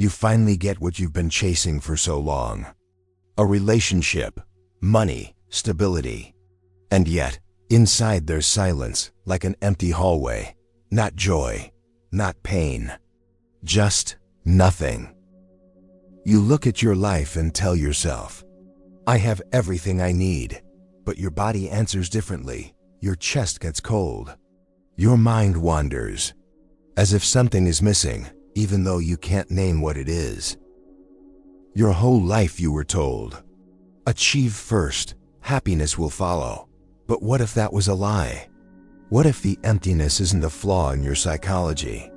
You finally get what you've been chasing for so long. A relationship, money, stability. And yet, inside there's silence, like an empty hallway. Not joy, not pain. Just nothing. You look at your life and tell yourself, I have everything I need. But your body answers differently. Your chest gets cold. Your mind wanders, as if something is missing, even though you can't name what it is. Your whole life you were told, achieve first, happiness will follow. But what if that was a lie? What if the emptiness isn't a flaw in your psychology,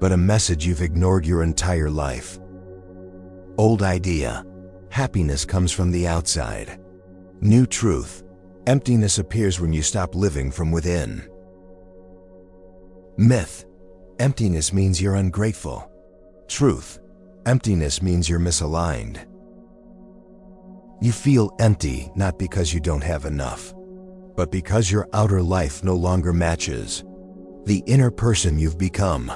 but a message you've ignored your entire life? Old idea, happiness comes from the outside. New truth, emptiness appears when you stop living from within. Myth, emptiness means you're ungrateful. Truth, emptiness means you're misaligned. You feel empty not because you don't have enough, but because your outer life no longer matches the inner person you've become.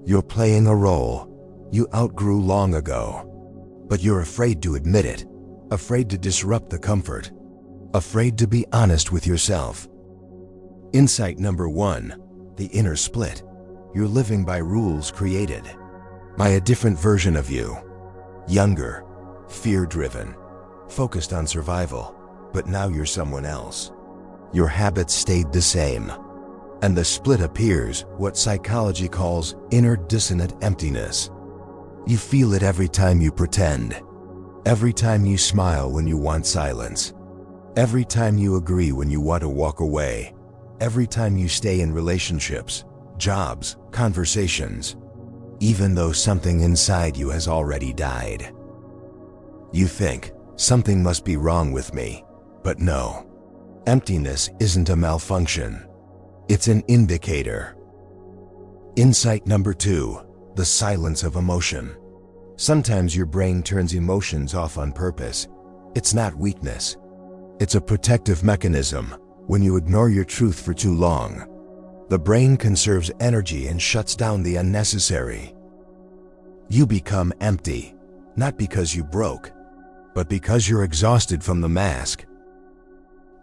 You're playing a role you outgrew long ago, but you're afraid to admit it, afraid to disrupt the comfort, afraid to be honest with yourself. Insight number 1, the inner split. You're living by rules created by a different version of you. Younger, fear-driven, focused on survival, but now you're someone else. Your habits stayed the same, and the split appears, what psychology calls inner dissonant emptiness. You feel it every time you pretend, every time you smile when you want silence, every time you agree when you want to walk away, every time you stay in relationships, jobs, conversations, even though something inside you has already died. You think, something must be wrong with me, but no. Emptiness isn't a malfunction. It's an indicator. Insight number 2, the silence of emotion. Sometimes your brain turns emotions off on purpose. It's not weakness. It's a protective mechanism. When you ignore your truth for too long, the brain conserves energy and shuts down the unnecessary. You become empty, not because you broke, but because you're exhausted from the mask.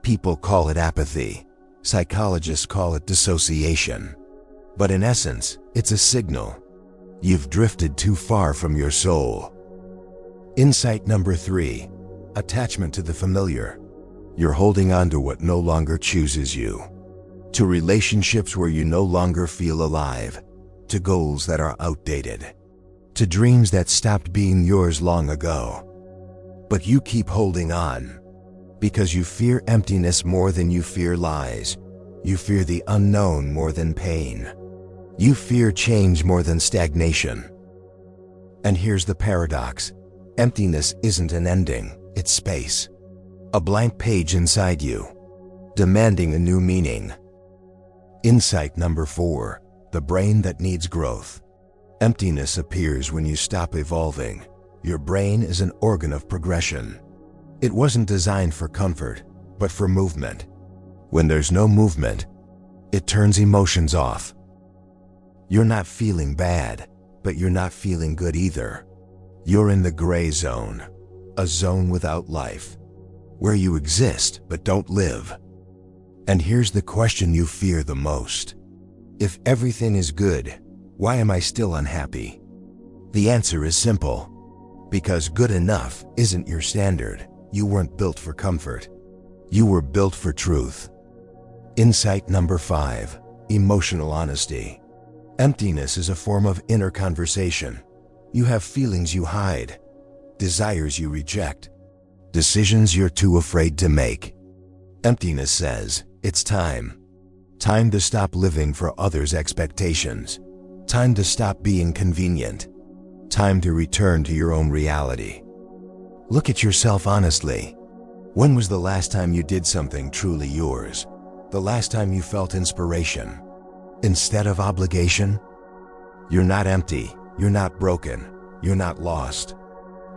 People call it apathy. Psychologists call it dissociation. But in essence, it's a signal. You've drifted too far from your soul. Insight number 3, attachment to the familiar. You're holding on to what no longer chooses you. To relationships where you no longer feel alive. To goals that are outdated. To dreams that stopped being yours long ago. But you keep holding on because you fear emptiness more than you fear lies. You fear the unknown more than pain. You fear change more than stagnation. And here's the paradox. Emptiness isn't an ending, it's space. A blank page inside you, demanding a new meaning. Insight number 4, the brain that needs growth. Emptiness appears when you stop evolving. Your brain is an organ of progression. It wasn't designed for comfort, but for movement. When there's no movement, it turns emotions off. You're not feeling bad, but you're not feeling good either. You're in the gray zone, a zone without life, where you exist but don't live. And here's the question you fear the most. If everything is good, why am I still unhappy? The answer is simple. Because good enough isn't your standard. You weren't built for comfort. You were built for truth. Insight number 5, emotional honesty. Emptiness is a form of inner conversation. You have feelings you hide, desires you reject, decisions you're too afraid to make. Emptiness says, it's time. Time to stop living for others' expectations. Time to stop being convenient. Time to return to your own reality. Look at yourself honestly. When was the last time you did something truly yours? The last time you felt inspiration instead of obligation? You're not empty. You're not broken. You're not lost.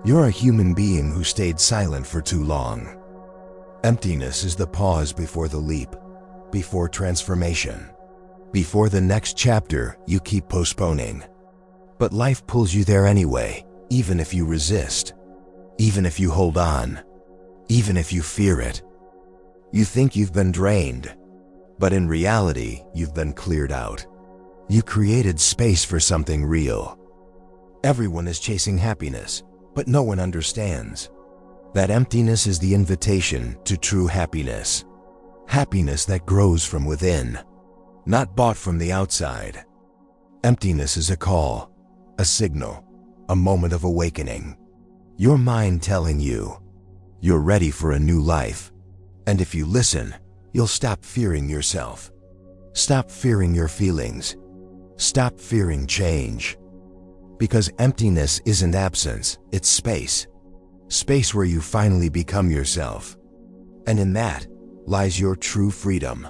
You're a human being who stayed silent for too long. Emptiness is the pause before the leap, before transformation, before the next chapter you keep postponing. But life pulls you there anyway, even if you resist, even if you hold on, even if you fear it. You think you've been drained, but in reality, you've been cleared out. You created space for something real. Everyone is chasing happiness, but no one understands. That emptiness is the invitation to true happiness. Happiness that grows from within, not bought from the outside. Emptiness is a call, a signal, a moment of awakening. Your mind telling you, you're ready for a new life. And if you listen, you'll stop fearing yourself. Stop fearing your feelings. Stop fearing change. Because emptiness isn't absence, it's space. Space where you finally become yourself. And in that lies your true freedom.